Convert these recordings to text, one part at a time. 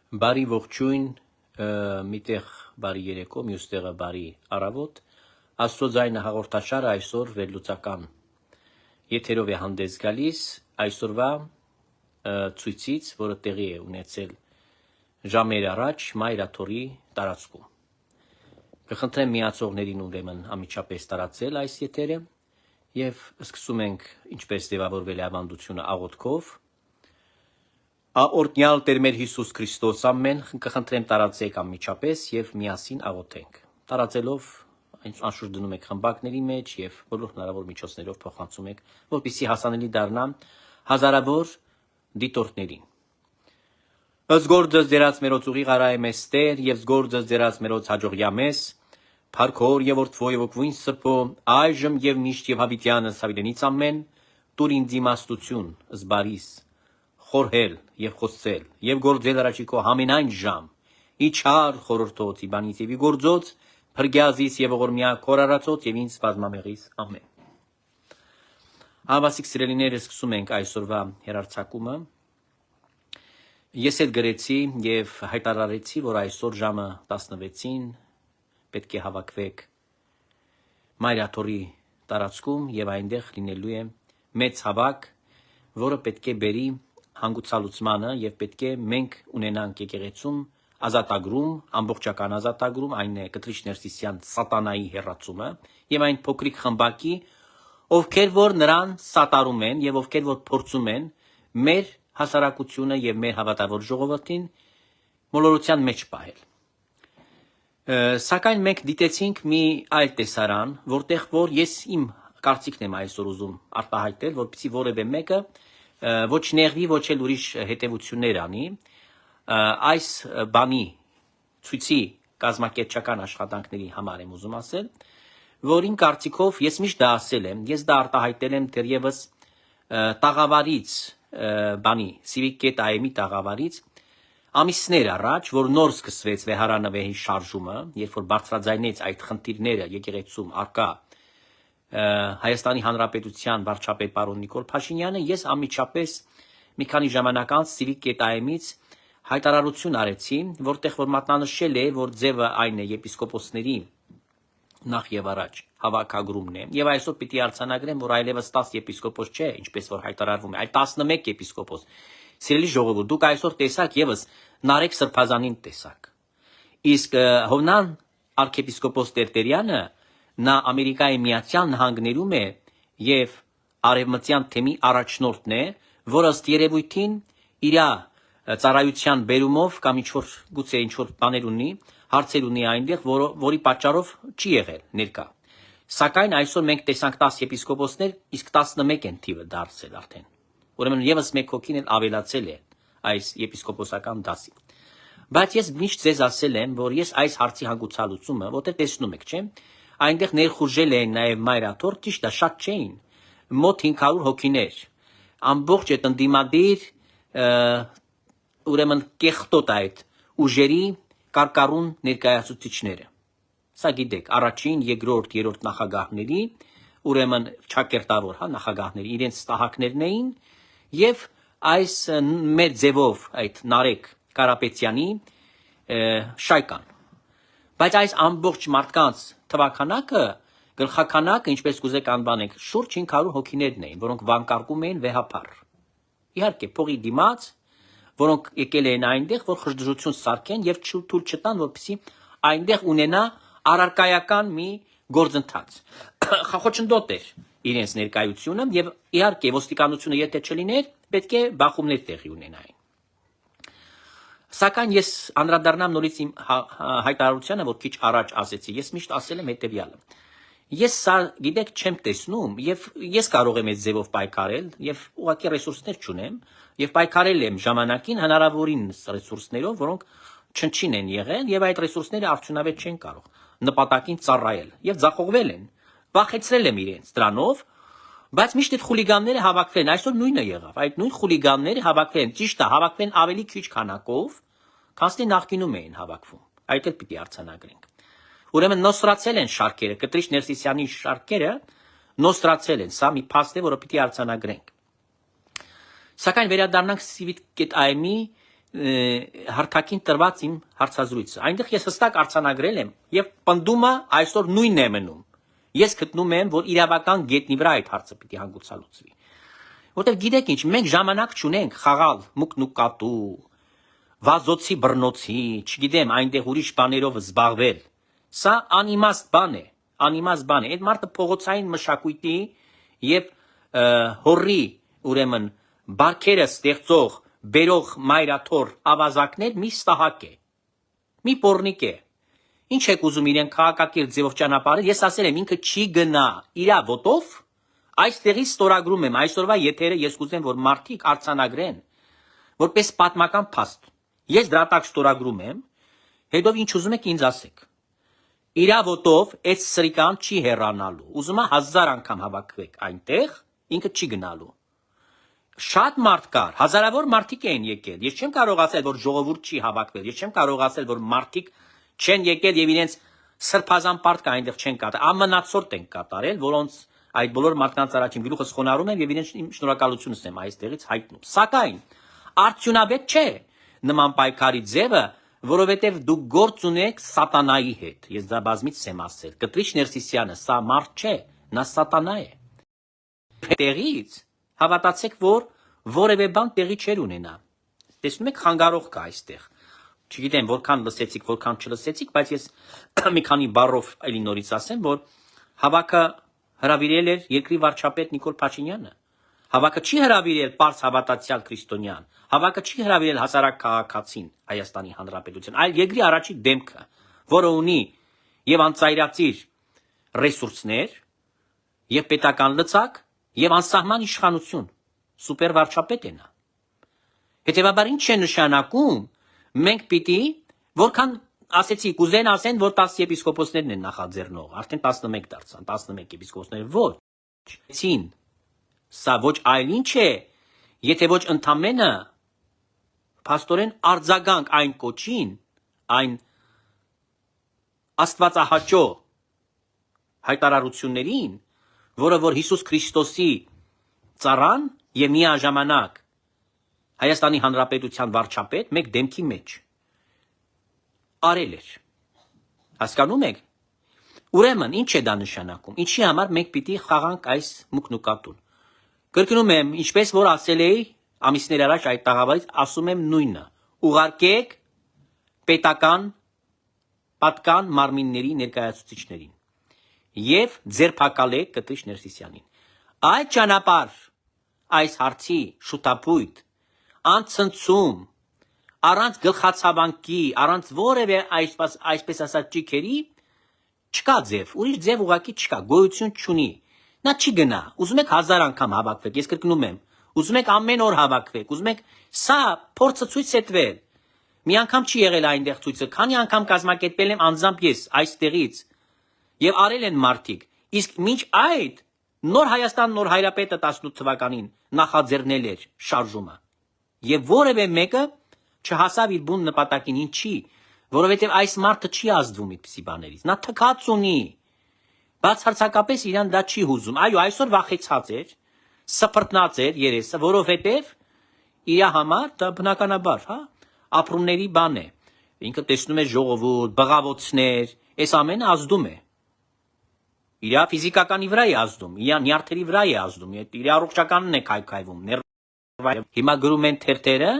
Բարի ողջույն, միտեղ բարի երեկո, մյուս տեղը բարի առավոտ, Աստծո ձայնը հաղորդաշարը այսօր վերլուծական եթերով է հանդես գալիս, այսօրվա ցույցից, որը տեղի է ունեցել ժամեր առաջ Մայրաթորի տարածքում։ Կխնդրեմ միացողներին ուրեմն անմիջապես տարածել այս եթերը եւ սկսում ենք ինչպես ձևավորվել է ավանդությունը աղոթքով։ Օրհնյալ Տեր մեր Հիսուս Քրիստոս ամեն կխնդրեմ տարածեք անմիջապես եւ միասին աղոթենք։ Տարածելով անշուշտ դնում եք խմբակների մեջ եւ բոլոր հնարավոր միջոցներով փոխանցում եք, որպեսզի հասանելի դառնա հազարավոր դիտորդներին։ Զգորձս դերած մերոց ուղի գարայ մեզ Տեր եւ զգորձս դերած մերոց հաջողյա մեզ Փարքոր եւ Օրթվո եւ Օգվույն Սրբո այժմ եւ միշտ եւ հավիտյանս հավիտենից ամեն դուր ինձ իմաստություն զբարիս խորհել եւ խոսել եւ գործել առաջիկո համենայն ժամ իչար խորհրդոց իբանից եւ իգործոց փրկյազիս եւ ողորմյա կորարածոց եւ ինձ բազմամեղիս ամեն։ Ավասիկ սիրելիները սկսում ենք այսօրվա հերարցակումը։ Ես էլ գրեցի եւ հայտարարեցի, որ այսօր ժամը 16-ին պետք է հավաքվեք Մայրաթորի տարածքում եւ այնտեղ լինելու է մեծ հավաք, որը պետք է բերի հանգուցալուծմանը եւ պետք է մենք ունենանք եկեղեցում ազատագրում, ամբողջական ազատագրում, այն է Կտրիչ Ներսիսյան սատանայի հեռացումը եւ այն փոքրիկ խմբակի, ովքեր որ նրան սատարում են եւ ովքեր որ փորձում են մեր հասարակությունը եւ մեր հավատավոր ժողովրդին մոլորության մեջ պահել։ Սակայն մենք դիտեցինք մի այլ տեսարան, որտեղ որ ես իմ կարծիքն եմ այսօր ուզում արտահայտել, որպեսզի որևէ մեկը ոչ նեղվի, ոչ էլ ուրիշ հետևություններ անի, այս բանի ցույցի կազմակերպչական աշխատանքների համար եմ ուզում ասել, որին կարծիքով ես միշտ դա ասել եմ, ես դա արտահայտել եմ դեռևս տաղավարից բանի Civic Get AM-ի տաղավարից ամիսներ առաջ, որ նոր սկսվեց վեհարանավեհի շարժումը, երբ որ բարձրաձայնեց այդ խնդիրները եկեղեցում արկա Հայաստանի Հանրապետության վարչապետ պարոն Նիկոլ Փաշինյանը, ես անմիջապես մի քանի ժամանակ անց Civic Get AM-ից հայտարարություն արեցի, որտեղ որ մատնանշել է, որ ձևը այն է եպիսկոպոսների նախ եւ առաջ հավաքագրումն է, եւ այսօր պիտի արձանագրեմ, որ այլևս 10 եպիսկոպոս չէ, ինչպես որ հայտարարվում է, այլ 11 եպիսկոպոս։ Սիրելի ժողովուրդ, դուք այսօր տեսաք եւս Նարեկ Սրբազանին տեսաք։ Իսկ Հովնան arczepiskopos Տերտերյանը նա Ամերիկայի Միացյալ Նահանգներում է եւ արևմտյան թեմի առաջնորդն է, որը ըստ երևույթին իր ծառայության բերումով կամ ինչ-որ գուցե ինչ-որ բաներ ունի, հարցեր ունի այնտեղ, որի պատճառով չի եղել ներկա։ Սակայն այսօր մենք տեսանք 10 եպիսկոպոսներ, իսկ 11 են թիվը դարձել արդեն։ Ուրեմն եւս մեկ հոգին էլ ավելացել է այս եպիսկոպոսական դասի։ Բայց ես միշտ ձեզ ասել եմ, որ ես այս հարցի հանգուցալուծումը, որտեղ տեսնում եք, չէ՞, այնտեղ ներխուժել են նաեւ Մայրաթոր, ճիշտ է, շատ չէին, մոտ 500 հոգիներ, ամբողջ այդ ընդդիմադիր ուրեմն կեղտոտ այդ ուժերի կարկառուն ներկայացուցիչները։ Սա գիտեք, առաջին, երկրորդ, երրորդ նախագահների, ուրեմն ճակերտավոր, հա, նախագահների իրենց ստահակներն էին եւ այս մեր ձևով այդ Նարեկ Կարապետյանի շայկան։ Բայց այս ամբողջ մարդկանց թվականակը, գլխականակը, ինչպես կուզեք անվանեք, շուրջ 500 հոգիներն էին, որոնք վանկարկում էին վեհապար։ Իհարկե, փողի դիմաց, որոնք եկել էին այնտեղ, որ խժդժություն սարքեն եւ թույլ չտան, որպեսզի այնտեղ ունենա առարկայական մի գործընթաց։ Խոչընդոտ էր իրենց ներկայությունը եւ իհարկե ոստիկանությունը եթե չլիներ, պետք է բախումներ տեղի ունենային։ Սակայն ես անդրադառնամ նորից իմ հայտարարությանը, որ քիչ առաջ ասեցի, ես միշտ ասել եմ հետեւյալը։ Ես սա գիտեք չեմ տեսնում եւ ես կարող եմ այդ ձևով պայքարել եւ ուղղակի ռեսուրսներ չունեմ եւ պայքարել եմ ժամանակին հնարավորինս ռեսուրսներով, որոնք չնչին են եղել եւ այդ ռեսուրսները արդյունավետ չեն կարող նպատակին ծառայել եւ ձախողվել են։ Վախեցրել եմ իրենց դրանով, բայց միշտ այդ խուլիգանները հավաքվել են, այսօր նույնը եղավ, այդ նույն խուլիգանները հավաքվել են, ճիշտ է, հավաքվել են ավելի քիչ քանակով, քան նախկինում էին հավաքվում, այդ էլ պիտի արձանագրենք։ Ուրեմն նոսրացել են շարքերը, Կտրիչ Ներսիսյանի շարքերը նոսրացել են, սա մի փաստ է, որը պիտի արձանագրենք։ Սակայն վերադառնանք Civic Get AM-ի հարթակին տրված իմ հարցազրույցը։ Այնտեղ ես հստակ արձանագրել եմ եւ պնդումը այսօր նույնն է մնում։ Ես գտնում եմ, որ իրավական գետնի վրա այդ հարցը պիտի հանգուցալուծվի։ Որտեւ գիտեք ինչ, մենք ժամանակ չունենք խաղալ մուկնուկատու, վազոցի բռնոցի, չգիտեմ, այնտեղ ուրիշ բաներով զբաղվել։ Սա անիմաստ բան է, անիմաստ բան է։ Այդ մարդը փողոցային մշակույթի եւ հորի, ուրեմն, բարքերը ստեղծող, բերող մայրաթոր ավազակներ մի ստահակ է, մի պորնիկ է։ Ինչ եք ուզում իրեն քաղաքակիրթ ձևով ճանապարհել։ Ես ասել եմ, ինքը չի գնա իրա ոտով։ Այստեղից ստորագրում եմ այսօրվա եթերը, ես կուզեմ, որ մարդիկ արձանագրեն որպես պատմական փաստ։ Ես դրատակ ստորագրում եմ, հետո ինչ ուզում եք ինձ ասեք։ Իրա ոտով այդ սրիկան չի հեռանալու։ Ուզում եմ 1000 անգամ հավաքվեք այնտեղ, ինքը չի գնալու։ Շատ մարդ կար, հազարավոր մարդիկ էին եկել։ Ես չեմ կարող ասել, որ ժողովուրդ չի հավաքվել։ Ես չեմ կարող ասել, որ մարդիկ չեն եկել եւ իրենց սրբազան պարտքը այնտեղ չեն կատարել։ Ամնացորդ են կատարել, որոնց այդ բոլոր մարդկանց առաջին գլուխս խոնարհում եմ եւ իրենց շնորհակալությունս եմ այստեղից հայտնում։ Սակայն արդյունավետ չէ նման պայքարի ձևը, որովհետեւ դուք գործ ունեք սատանայի հետ։ Ես դա բազմից եմ ասել։ Կտրիչ Ներսիսյանը սա մարդ չէ, նա սատանա է։ Տեղից հավատացեք, որ որևէ բան տեղի չեր ունենա։ Տեսնում եք, խանգարող կա այստեղ։ Չգիտեմ, որքան լսեցիք, որքան չլսեցիք, բայց ես մի քանի բառով այլի նորից ասեմ, որ հավաքը հրավիրել էր երկրի վարչապետ Նիկոլ Փաշինյանը։ Հավաքը չի հրավիրել պարզ հավատացյալ քրիստոնյան, հավաքը չի հրավիրել հասարակ քաղաքացին Հայաստանի Հանրապետության, այլ երկրի առաջին դեմքը, որը ունի եւ անծայրածիր ռեսուրսներ, եւ պետական լծակ, եւ անսահման իշխանություն, սուպեր վարչապետ է նա։ Հետևաբար ինչ է նշանակում, մենք պիտի, որքան ասեցի, կուզեն ասեն, որ 10 եպիսկոպոսներն են նախաձեռնող, արդեն 11 դարձան, 11 եպիսկոպոսներ, ոչ, սա ոչ այլ ինչ է, եթե ոչ ընդամենը փաստորեն արձագանք այն կոչին, այն աստվածահաճո հայտարարություններին, որը որ Հիսուս Քրիստոսի ծառան եւ միաժամանակ Հայաստանի Հանրապետության վարչապետ մեկ դեմքի մեջ արել էր։ Հասկանում եք։ Ուրեմն ինչ է դա նշանակում։ Ինչի համար մենք պիտի խաղանք այս մուկնուկատուն։ Կրկնում եմ, ինչպես որ ասել էի ամիսներ առաջ այդ տաղավարից, ասում եմ նույնը։ Ուղարկեք պետական պատկան մարմինների ներկայացուցիչներին եւ ձերբակալեք Կտրիչ Ներսիսյանին։ Այդ ճանապարհ այս հարցի շուտապույտ անցնցում առանց գլխացավանքի, առանց որևէ այսպես ասած ճիքերի չկա ձև, ուրիշ ձև ուղակի չկա, գոյություն չունի։ Նա չի գնա։ Ուզում եք 1000 անգամ հավաքվեք, ես կրկնում եմ։ Ուզում եք ամեն օր հավաքվեք, ուզում եք սա փորձը ցույց է տվել։ Մի անգամ չի եղել այնտեղ ցույցը, քանի անգամ կազմակերպել եմ անձամբ ես այստեղից եւ արել են մարդիկ։ Իսկ մինչ այդ նոր Հայաստան նոր հայրապետը 18 թվականին նախաձեռնել էր շարժումը։ Եվ որևէ մեկը չհասավ իր բուն նպատակին, ինչի, որովհետև այս մարդը չի ազդվում այդպիսի բաներից։ Նա թքած ունի։ Բացարձակապես իրան դա չի հուզում։ Այո, այսօր վախեցած էր, սփռտնած էր երեսը, որովհետև իր համար դա բնականաբար, հա, ապրումների բան է։ Ինքը տեսնում է ժողովուրդ, բղավոցներ, այս ամենը ազդում է։ Իր ֆիզիկականի վրա է ազդում, իր նյարդերի վրա է ազդում, իր առողջականն է քայքայվում։ Հիմա գրում են թերթերը,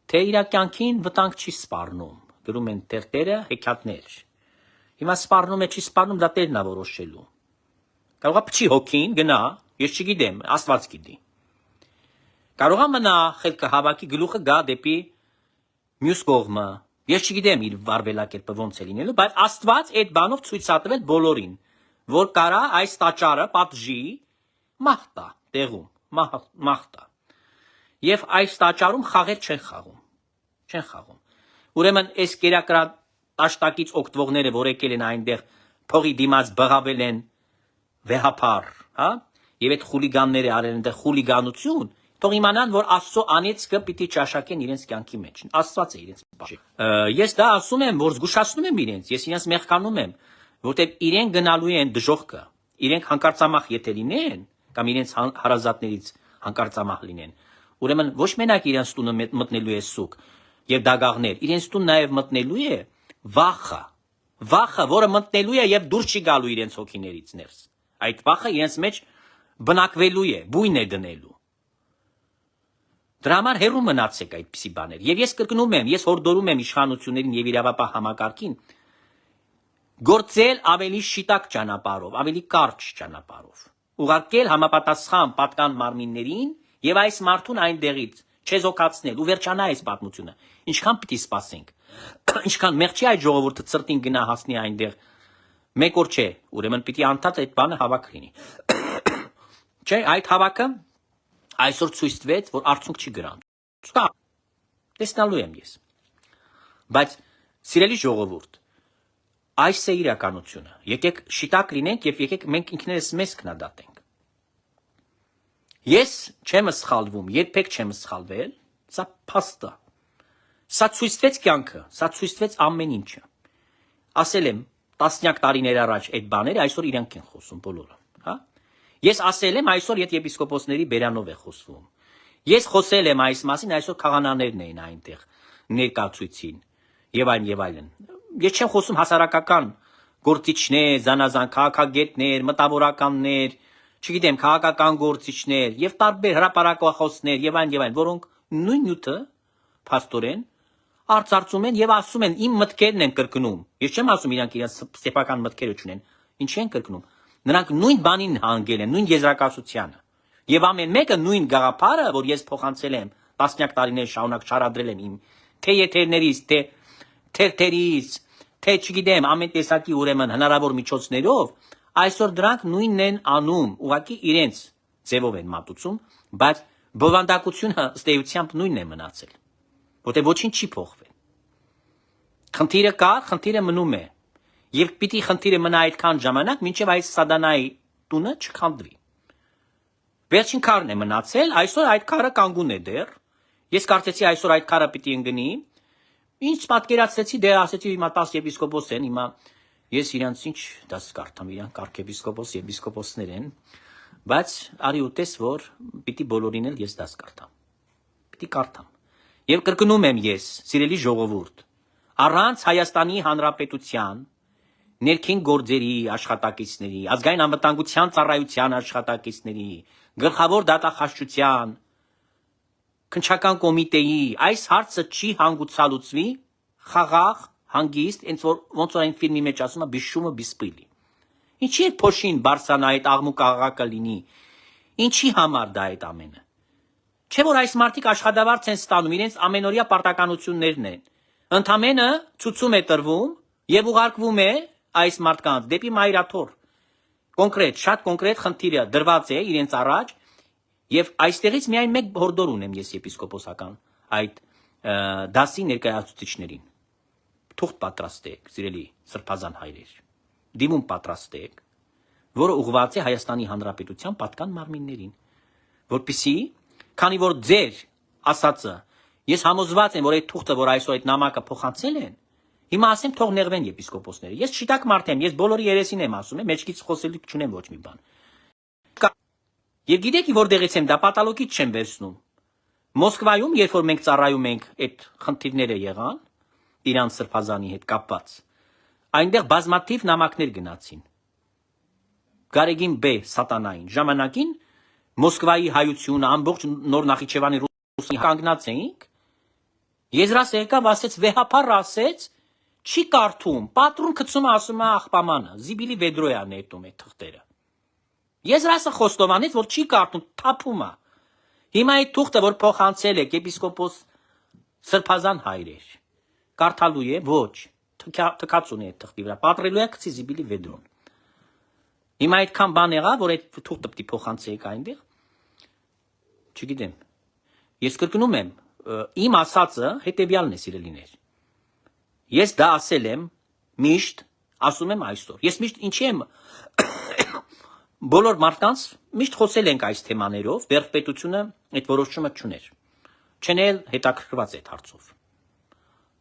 թե իր կյանքին վտանգ չի սպառնում։ Գրում են թերթերը, հեքիաթներ։ Հիմա սպառնում է, չի սպառնում, դա տերն է որոշելու։ Կարող է փչի հոգին գնա, ես չգիտեմ, Աստված գիտի։ Կարող է մնա խելքը հավաքի գլուխը գա դեպի մյուս կողմը։ Ես չգիտեմ իր վարվելակերպը ոնց է լինելու, բայց Աստված այդ բանով ցույց է տվել բոլորին, որ կարա այս տաճարը պատժի մահտա տեղում, մահտա։ Եվ այս տաճարում խաղեր չեն խաղում։ Չեն խաղում։ Ուրեմն այս կերակրատաշտակից օգտվողները, որ եկել են այնտեղ, փողի դիմաց բղավել են վեհապար, հա? Եվ այդ խուլիգանները արել են այնտեղ խուլիգանություն, թող իմանան, որ Աստծո անեծքը պիտի ճաշակեն իրենց կյանքի մեջ։ Աստված է իրենց բաժի։ Ես դա ասում եմ, որ զգուշացնում եմ իրենց, ես իրենց մեղքանում եմ, որտեղ իրենք գնալու են դժոխքը, իրենք հանկարծամահ եթե լինեն, կամ իրենց հարազատներից հանկարծամահ լինեն, ուրեմն ոչ մենակ իրենց տունը մտնելու է սուկ, եւ դագաղներ, իրենց տուն նաեւ մտնելու է վախը, որը մտնելու է եւ դուրս չի գալու իրենց հոգիներից ներս։ Այդ վախը իրենց մեջ բնակվելու է, բույն է դնելու։ Դրա համար հեռու մնացեք այդպիսի բաներ։ Եվ ես կրկնում եմ, ես հորդորում եմ իշխանություններին եւ իրավապահ համակարգին գործել ավելի շիտակ ճանապարհով, ավելի կարճ ճանապարհով։ Ուղարկել համապատասխան պատկան մարմիններին եւ այս մարդուն այնտեղից չեզոքացնել ու վերջանա այս պատմությունը։ Ինչքան պիտի սպասենք։ Ինչքան մեղ չի այդ ժողովուրդը ծրտին գնա հասնի այնտեղ։ Մեկ օր չէ, ուրեմն պիտի անդադ այդ բանը հավաք լինի։ Չէ, այդ հավաքը այսօր ցույց տվեց, որ արդյունք չի գրան։ Տեսնալու եմ ես։ Բայց սիրելի ժողովուրդ, այս է իրականությունը։ Եկեք շիտակ լինենք եւ եկեք մենք ինքներս մեզ քննադատենք։ Ես չեմ սխալվում, երբեք չեմ սխալվել, սա փաստ է։ Սա ցույց տվեց կյանքը, սա ցույց տվեց ամեն ինչը։ Ասել եմ տասնյակ տարիներ առաջ այդ բաները այսօր իրանք են խոսում բոլորը, հա։ Ես ասել եմ այսօր եպիսկոպոսների բերանով է խոսվում։ Ես խոսել եմ այս մասին, այսօր քահանաներն էին այնտեղ ներկայացուցին եւ այլն։ Ես չեմ խոսում հասարակական գործիչներ, զանազան քաղաքագետներ, մտավորականներ, չգիտեմ, քաղաքական գործիչներ եւ տարբեր հրապարակախոսներ եւ այլն, որոնք նույն նյութը փաստորեն արծարծում են եւ ասում են իմ մտքերն են կրկնում։ Ես չեմ ասում իրանք իրենց սեփական մտքերը չունեն։ Ինչի են կրկնում։ Նրանք նույն բանին հանգել են, նույն եզրակացությանը։ Եվ ամեն մեկը նույն գաղափարը, որ ես փոխանցել եմ տասնյակ տարիներ շարունակ շարադրել եմ իմ թե եթերներից, թե թերթերից, թե չգիտեմ, ամեն տեսակի ուրեմն հնարավոր միջոցներով, այսօր դրանք նույնն են անում, ուղղակի իրենց ձևով են մատուցում, բայց բովանդակությունը ըստ էությամբ նույնն է մնացել, որտեղ ոչինչ չի փոխվել։ Խնդիրը կա, խնդիրը մնում է, եւ պիտի խնդիրը մնա այդքան ժամանակ, մինչեւ այս սադանայի տունը չքանդվի։ Վերջին քարն է մնացել, այսօր այդ քարը կանգուն է դեռ։ Ես կարծեցի այսօր այդ քարը պիտի ընկնի։ Ինչ պատկերացրեցի, դե ասեցի հիմա 10 եպիսկոպոս են, հիմա ես իրանց ինչ դաս կարդամ, իրանք արքեպիսկոպոս, եպիսկոպոսներ են, բայց արի ու տես, որ պիտի բոլորին էլ ես դաս կարդամ։ Պիտի կարդամ։ Եվ կրկնում եմ ես, սիրելի ժողովուրդ, առանց Հայաստանի Հանրապետության ներքին գործերի աշխատակիցների, ազգային անվտանգության ծառայության աշխատակիցների, գլխավոր դատախազության, քննչական կոմիտեի այս հարցը չի հանգուցալուծվի խաղաղ, հանգիստ, ոնց որ այն ֆիլմի մեջ ասում է բիշումը բիսպիլի։ Ինչի է փոշին բարսանա այդ աղմուկ աղաղակը լինի։ Ինչի համար դա այդ ամենը։ Չէ որ այս մարդիկ աշխատավարձ են ստանում, իրենց ամենօրյա պարտականություններն են։ Ընդամենը ցուցում է տրվում եւ ուղարկվում է այս մարդկանց դեպի մայրաթոր։ Կոնկրետ, շատ կոնկրետ խնդիրը դրված է իրենց առաջ եւ այստեղից միայն մեկ հորդոր ունեմ ես եպիսկոպոսական այդ դասի ներկայացուցիչներին։ Թուղթ պատրաստեք, սիրելի սրբազան հայրեր։ Դիմում պատրաստեք, որը ուղղված է Հայաստանի Հանրապետության պատկան մարմիններին, որպեսզի, քանի որ ձեր ասածը, ես համոզված եմ, որ այդ թուղթը, որ այսօր այդ նամակը փոխանցել են, հիմա ասեմ թող նեղվեն եպիսկոպոսները։ Ես շիտակ մարդ եմ, ես բոլորի երեսին եմ ասում, մեջքից խոսելիք չունեմ ոչ մի բան։ Եվ գիտեք որտեղից եմ դա պատալոգից չեմ վերցնում։ Մոսկվայում, երբ որ մենք ծառայում ենք, այդ խնդիրները եղան, Իրան սրբազանի հետ կապված, այնտեղ բազմաթիվ նամակներ գնացին։ Գարեգին B սատանային ժամանակին Մոսկվայի հայությունը, ամբողջ նոր Նախիջևանի Ռուսի կանգնած էինք։ Եզրասը եկավ, ասեց վեհապար ասեց, չի կարդում, պատրուն գցում ասում է աղբամանը, զիբիլի վեդրոյան նետում է թղթերը։ Եզրասը խոստովանեց, որ չի կարդում, թափում է։ Հիմա այդ թուղթը, որ փոխանցել եք եպիսկոպոս սրբազան հայրեր, կարդալու է, ոչ, թքած ունի այդ թղթի վրա, պատրելու է գցի զիբիլի վեդրոն։ Հիմա այդքան բան եղավ, որ այդ թուղթը պիտի փոխանցեիք այնտեղ։ Չգիտեմ։ Ես կրկնում եմ, իմ ասածը հետեւյալն է, սիրելիներ։ Ես դա ասել եմ, միշտ ասում եմ այսօր։ Ես միշտ ինչի եմ բոլոր մարդկանց միշտ խոսել ենք այս թեմաներով, վերջպետությունը այդ որոշումը չուներ։ Չեն էլ հետաքրքրված այդ հարցով։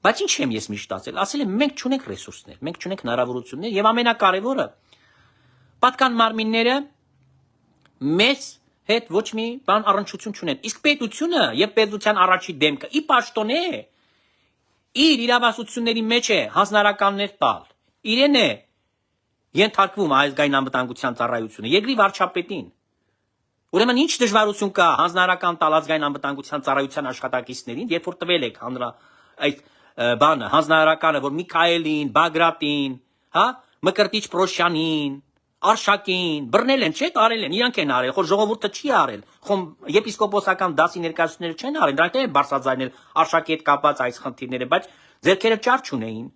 Բայց ինչ եմ ես միշտ ասել։ Ասել եմ մենք չունենք ռեսուրսներ, մենք չունենք հնարավորություններ եւ ամենակարևորը պատկան մարմինները մեզ հետ ոչ մի բան առնչություն չունեն։ Իսկ պետությունը եւ պետության առաջի դեմքը ի պաշտոն է իր իրավասությունների մեջ է հանձնարարականներ տալ։ Իրեն է ենթարկվում ազգային անվտանգության ծառայությունը, երկրի վարչապետին։ Ուրեմն ինչ դժվարություն կա հանձնարարական տալ ազգային անվտանգության ծառայության աշխատակիցներին, երբ որ տվել եք այդ բանը, հանձնարարականը, որ Միքայելին, Բագրատին, հա, Մկրտիչ Պրոշյանին, Արշակին, բռնել են, չէ՞, արել են, իրանք են արել, խոր ժողովուրդը չի արել, խոմ եպիսկոպոսական դասի ներկայացուցիչները չեն արել, դրանք են բարձրաձայնել Արշակի հետ կապված այս խնդիրները, բայց ձերքերը ճար չունեին։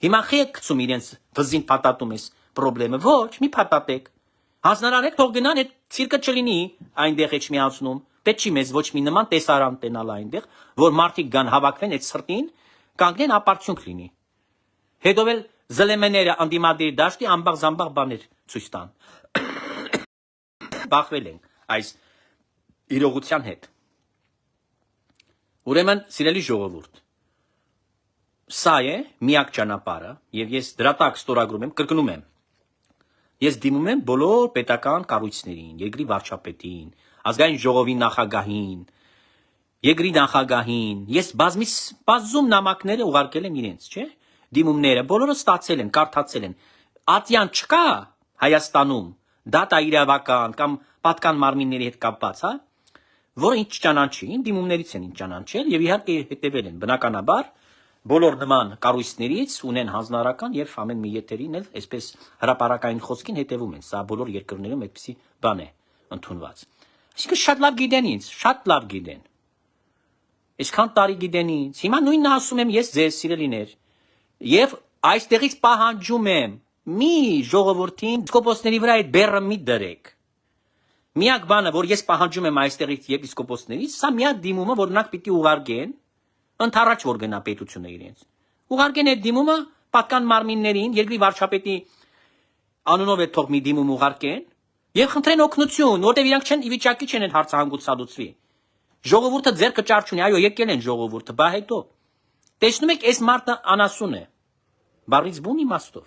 Հիմա խի եք գցում իրենց վզին փաթաթում էս խնդրը, ոչ, մի փաթաթեք։ Հանձնարարեք, թող գնան, այդ ցիրկը չլինի այնտեղ էջ միացնում։ Պետք չի մեզ ոչ մի նման տեսարան տենալ այնտեղ, որ մարդիկ գան հավաքվեն այդ սրտին, կանգնեն ապարդյունք լինի։ Հետո էլ զլեմեները անդիմադիր դաշտի ամբաղ զամբաղ բաներ ցույց տան։ Բախվել են այս իրողության հետ։ Ուրեմն, սիրելի ժողովուրդ, սա է միակ ճանապարհը, եւ ես դրա տակ ստորագրում եմ, կրկնում եմ։ Ես դիմում եմ բոլոր պետական կառույցներին, երկրի վարչապետին, ազգային ժողովի նախագահին, երկրի նախագահին, ես բազում նամակները ուղարկել եմ իրենց, չէ՞։ Դիմումները բոլորը ստացել են, կարդացել են։ Ատյան չկա Հայաստանում դատա իրավական կամ պատկան մարմինների հետ կապված, հա, որը ինչ ճանաչի, դիմումներից են ինչ ճանաչել եւ իհարկե հետեւել են բնականաբար բոլոր նման կառույցներից ունեն հանձնարարական եւ ամեն մի եթերին էլ այսպես հրապարակային խոսքին հետեւում են։ Սա բոլոր երկրներում այդպեսի բան է ընդունված։ Այսինքն շատ լավ գիտեն ինձ, շատ լավ գիտեն։ Այսքան տարի գիտեն ինձ։ Հիմա նույնն ասում եմ ես ձեզ, սիրելիներ, եւ այստեղից պահանջում եմ մի ժողովրդին եպիսկոպոսների վրա այդ բեռը մի դրեք։ Միակ բանը, որ ես պահանջում եմ այստեղից եպիսկոպոսներից, սա միակ դիմումը, որ նրանք պիտի ուղարկեն, ընդառաջ որ գնա պետությունը իրենց։ Ուղարկեն այդ դիմումը պատկան մարմիններին, երկրի վարչապետի անունով է թող մի դիմում ուղարկեն եւ խնդրեն օգնություն, որտեղ իրանք չեն ի վիճակի չեն այդ հարցը հանգուցալուծվի։ Ժողովուրդը ձեռքը ճար չունի, այո, եկել են ժողովուրդը, բա հետո։ Տեսնում եք, այս մարդը անասուն է։ Բարից բուն իմաստով։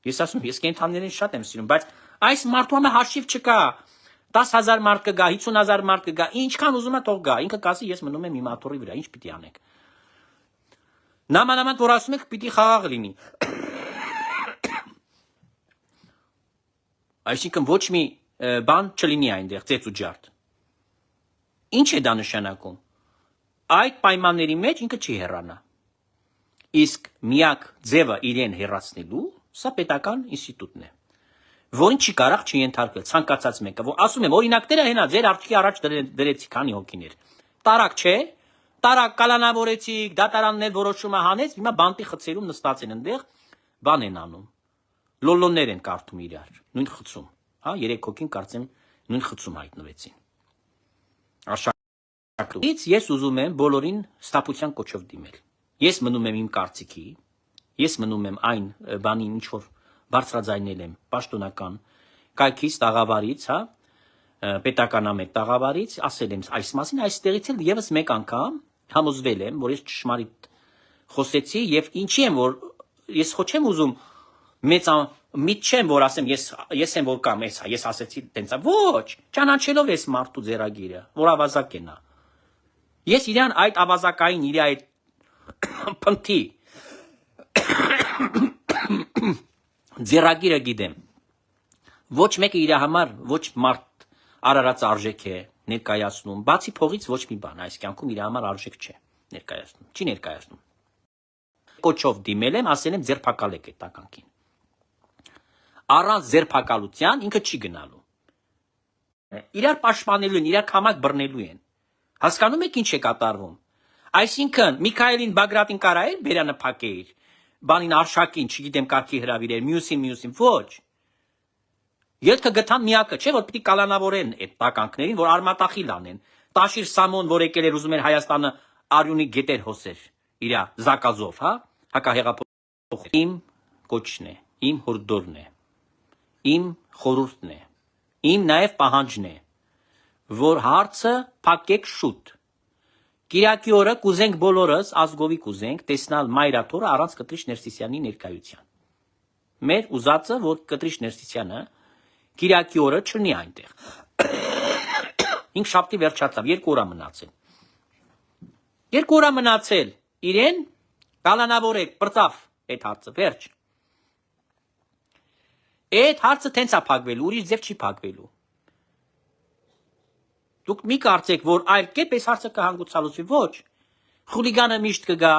Ես ասում, ես կենթանիներին շատ եմ սիրում, բայց այս մարդու համար հաշիվ չկա։ 10,000 մարդ կգա, 50,000 մարդ կգա, ինչքան ուզում է թող գա, ինքը կասի ես մնում եմ իմ աթոռի վրա, ինչ պիտի անենք։ Նամանավանդ որ ասում եք պիտի խաղաղ լինի։ Այսինքն ոչ մի բան չլինի այնտեղ, ծեծ ու ջարդ։ Ինչ է դա նշանակում։ Այդ պայմանների մեջ ինքը չի հեռանա։ Իսկ միակ ձևը իրեն հեռացնելու սա պետական ինստիտուտն է, որին չի կարող չենթարկվել ցանկացած մեկը, որ ասում եմ օրինակները հենա ձեր արջքի առաջ դրեցի քանի հոգիներ։ Տարակ չէ, տարակ կալանավորեցիք, դատարաններ որոշումը հանեց, հիմա բանտի խցերում նստած են այնտեղ, բան են անում։ Լոլոներ են կարդում իրար, նույն խցում, հա, 3 հոգին կարծեմ նույն խցում հայտնվեցին։ Ից ես ուզում եմ բոլորին ստապության կոչով դիմել։ Ես մնում եմ իմ կարծիքի, ես մնում եմ այն բանին, ինչ որ բարձրաձայնել եմ պաշտոնական կայքից, տաղավարից, հա, պետականամետ տաղավարից, ասել եմ այս մասին, այստեղից էլ եւս մեկ անգամ համոզվել եմ, որ ես ճշմարիտ խոսեցի եւ ինչի եմ, որ ես ոչ չեմ ուզում միտ չեմ, որ ասեմ ես եմ որ կամ ես ասեցի տենց, ոչ, ճանաչելով ես մարդու ձեռագիրը, որ ավազակ է նա։ Ես իրան այդ ավազակային իր այդ փնթի ձեռագիրը գիտեմ։ Ոչ մեկը իր համար ոչ մարդ արարած արժեք է ներկայացնում, բացի փողից ոչ մի բան այս կյանքում իր համար արժեք չէ ներկայացնում, չի ներկայացնում։ Կոչով դիմել եմ, ասել եմ ձերբակալեք այդ տականքին։ Առանց ձերբակալության ինքը չի գնալու։ Իրար պաշտպանելու են, իրար կամակ բռնելու են։ Հասկանում եք ինչ է կատարվում։ Այսինքն Միքայելին Բագրատին կարա էր բերանը փակեիր, բանին Արշակին, չգիտեմ, կարգի հրավիրեր, մյուսին, ոչ։ Ելքը գտան միակը, չէ, որ պիտի կալանավորեն այդ տականքներին, որ արմատախիլ անեն։ Տաշիր Սամոն, որ եկել էր ուզում էր Հայաստանը արյունի գետեր հոսեր, իրա զակազով, հա, հակահեղափոխ։ Իմ կոչն է, իմ հորդորն է, իմ խորհուրդն է, իմ նաև պահանջն է, որ հարցը փակեք շուտ։ Կիրակի օրը կուզենք բոլորս, ազգովի կուզենք, տեսնալ Մայրաթորը առանց Կտրիշ Ներսիսյանի ներկայության։ Մեր ուզածը, որ Կտրիշ Ներսիսյանը Կիրակի օրը չլինի այնտեղ։ 5 շաբթի վերջացավ, 2 օր մնացել։ 2 օր մնացել, իրեն կալանավորեք, բրծավ այդ հարցը, վերջ։ Այդ հարցը տենց է փակվելու, ուրիշ ձև չի փակվելու։ Դուք մի կարծեք, որ այլ կերպ այս հարցը կհանգուցալուծվի, ոչ։ Խուլիգանը միշտ կգա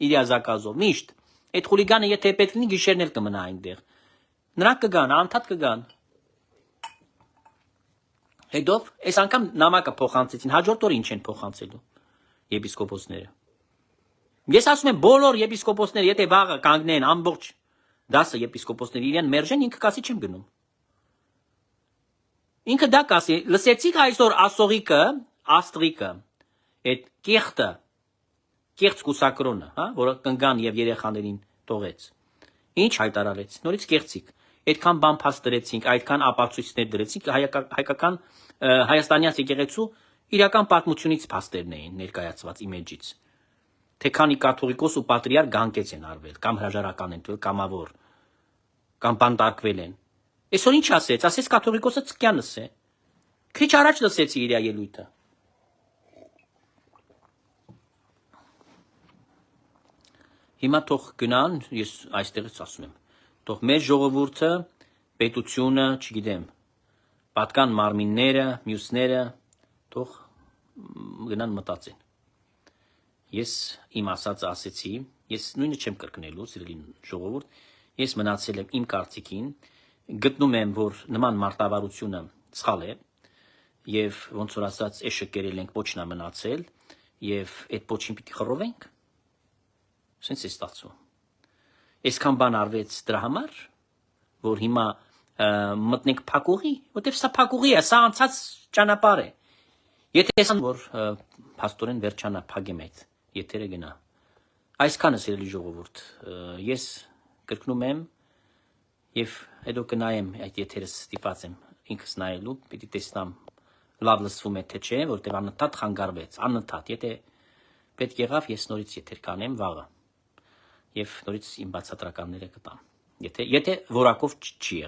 իր զակազով, միշտ։ Այդ խուլիգանը եթե պետք լինի գիշերն էլ կմնա այնտեղ։ Նրանք կգան, անդադ կգան։ Հետո այս անգամ նամակը փոխանցեցին, հաջորդ օրը ինչ են փոխանցելու եպիսկոպոսները։ Ես ասում եմ բոլոր եպիսկոպոսները, եթե վաղը կանգնեն ամբողջ դասը եպիսկոպոսները իրեն մերժեն, ինքը կասի չեմ գնում։ Ինքը դա կասի, լսեցիք այսօր ասողիկը, աստրիկը, այդ կեղտը, կեղծ կուսակրոնը, հա, որը կնգան եւ երեխաներին տողեց։ Ինչ հայտարարեց, նորից կեղծիկ։ Այդքան բան փաստերեցինք, այդքան ապացույցներ դրեցինք, հայկական հայաստանյան եկեղեցու իրական պատմությունից փաստերն էին ներկայացված իմեջից։ Թե քանի կաթողիկոս ու պատրիարք գանկեց են արվել, կամ հրաժարական են տվել, կամավոր, կամ բանտարկվել են։ Այսօր ինչ ասեց, ասեց կաթողիկոսը ցկյանս է։ Քիչ առաջ լսեցի իր ելույթը։ Հիմա թող գնան, ես այստեղից ասում եմ, թող մեր ժողովուրդը, պետությունը, չգիտեմ, պատկան մարմինները, մյուսները, թող գնան մտածեն։ Ես իմ ասածը ասեցի, ես նույնը չեմ կրկնելու, սիրելի ժողովուրդ, ես մնացել եմ իմ կարծիքին, գտնում եմ, որ նման մարտավարությունը սխալ է, եւ ոնց որ ասած, էշը կերել ենք, ոչնա մնացել, եւ այդ ոչին պիտի խռովենք։ Սենց է ստացվում։ Այսքան բան արվեց դրա համար, որ հիմա մտնենք փակուղի, որտեվ սա փակուղի է, սա անցած ճանապարհ է։ Եթե ասան, որ փաստորեն վերջանա փագեմ այդ եթերը գնա։ Այսքանը սիրելի ժողովուրդ, ես կրկնում եմ եւ հետո կնայեմ այդ եթերը ստիպած եմ ինքս նայելու, պիտի տեսնամ լավ լսվում է թե չէ, որտեղ անընդհատ խանգարվեց, անընդհատ, եթե պետք եղավ ես նորից եթեր կանեմ վաղը եւ նորից իմ բացատրականները կտամ։ Եթե որակով չի